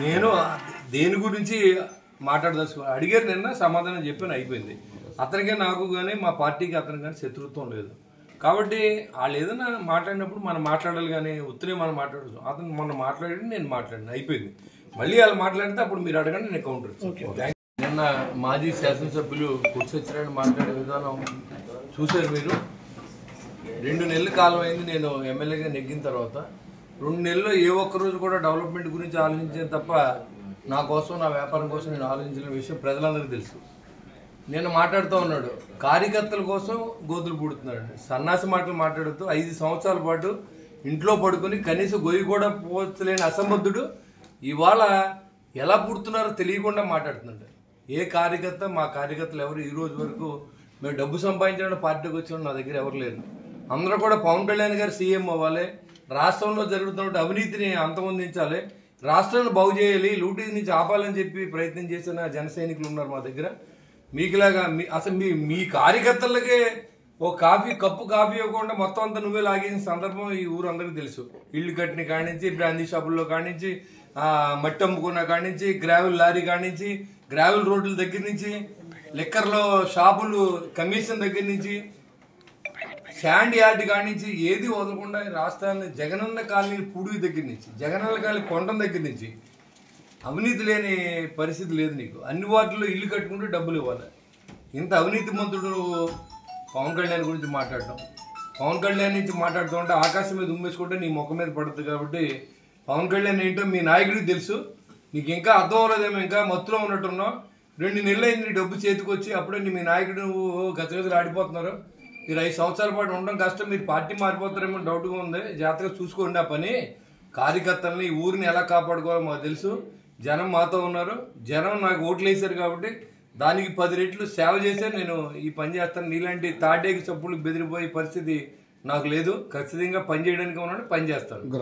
నేను దేని గురించి మాట్లాడదలుచుకో అడిగారు, నిన్న సమాధానం చెప్పాను, అయిపోయింది. అతనికే నాకు కానీ మా పార్టీకి అతనికి కానీ శత్రుత్వం లేదు. కాబట్టి వాళ్ళు ఏదైనా మాట్లాడినప్పుడు మనం మాట్లాడాలి, కానీ ఉత్తరే మనం మాట్లాడచ్చు. అతను మొన్న మాట్లాడి నేను మాట్లాడిన అయిపోయింది. మళ్ళీ వాళ్ళు మాట్లాడితే అప్పుడు మీరు అడగండి, నేను కౌంటర్. నిన్న మాజీ శాసనసభ్యులు పుట్సచ్చిరాని మాట్లాడే విధానం చూశారు మీరు. 2 నెలల కాలం అయింది నేను ఎమ్మెల్యేగా నెగ్గిన తర్వాత. 2 నెలల్లో ఏ ఒక్కరోజు కూడా డెవలప్మెంట్ గురించి ఆలోచించాను తప్ప నా కోసం, నా వ్యాపారం కోసం నేను ఆలోచించిన విషయం ప్రజలందరికీ తెలుసు. నేను మాట్లాడుతూ ఉన్నాడు, కార్యకర్తల కోసం గోతులు పుడుతున్నాడు. సన్నాసి మాటలు మాట్లాడుతూ 5 సంవత్సరాల పాటు ఇంట్లో పడుకొని కనీసం గొయ్యి కూడా పోచలేని అసమర్థుడు ఇవాళ ఎలా పుడుతున్నారో తెలియకుండా మాట్లాడుతున్నాడు. ఏ కార్యకర్త, మా కార్యకర్తలు ఎవరు ఈ రోజు వరకు మేము డబ్బు సంపాదించడానికి పార్టీకి వచ్చిన నా దగ్గర ఎవరు లేరు. అందరూ కూడా పవన్ కళ్యాణ్ గారు సీఎం అవ్వాలి, రాష్ట్రంలో జరుగుతున్న అవినీతిని అంతమొందించాలి, రాష్ట్రాన్ని బాగు చేయాలి, లూటీ నుంచి ఆపాలని చెప్పి ప్రయత్నం చేసిన జన సైనికులు ఉన్నారు మా దగ్గర. మీకులాగా అసలు మీ కార్యకర్తలకే ఓ కప్పు కాఫీ ఇవ్వకుండా మొత్తం అంతా నువ్వే లాగిన సందర్భం ఈ ఊరు అందరికీ తెలుసు. ఇల్లు కట్టిన కానించి, బ్రాందీ షాపుల్లో కానించి, మట్టి అమ్ముకున్న కానించి, గ్రావెల్ లారీ కానించి, గ్రావెల్ రోడ్ల దగ్గర నుంచి, లిక్కర్లో షాపులు కమిషన్ దగ్గర నుంచి, శాండ్ యార్డ్ కానించి ఏది వదలకుండా రాష్ట్రాన్ని జగనన్న కాలనీ పూడి దగ్గర నుంచి, జగనన్న కాలనీ కొండం దగ్గర నుంచి అవినీతి లేని పరిస్థితి లేదు నీకు. అన్ని వాటిల్లో ఇల్లు కట్టుకుంటే డబ్బులు ఇవ్వాలి. ఇంత అవినీతి మంత్రుడు పవన్ కళ్యాణ్ గురించి మాట్లాడటం, పవన్ కళ్యాణ్ నుంచి మాట్లాడుతూ ఉంటే ఆకాశం మీద ఉమ్మేసుకుంటే నీ ముఖం మీద పడుతుంది. కాబట్టి పవన్ కళ్యాణ్ ఏంటో మీ నాయకుడికి తెలుసు. నీకు ఇంకా అర్థం అవ్వలేదేమో, ఇంకా మత్తులో ఉన్నట్టున్నావు. 2 నెలలు అయింది నీ డబ్బు చేతికి వచ్చి, అప్పుడే మీ నాయకుడు గతగతలు ఆడిపోతున్నారు. మీరు 5 సంవత్సరాల పాటు ఉండడం కష్టం, మీరు పార్టీ మారిపోతారేమో డౌట్గా ఉంది. జాగ్రత్తగా చూసుకోండి ఆ పని. కార్యకర్తలని, ఈ ఊరిని ఎలా కాపాడుకోవాలో మాకు తెలుసు. జనం మాతో ఉన్నారు, జనం నాకు ఓట్లు వేశారు కాబట్టి దానికి 10 రెట్లు సేవ చేశారు. నేను ఈ పని చేస్తాను. నీలాంటి తాటేకి చప్పులకు బెదిరిపోయే పరిస్థితి నాకు లేదు. ఖచ్చితంగా పని చేయడానికి ఉన్నాను, పని చేస్తాను.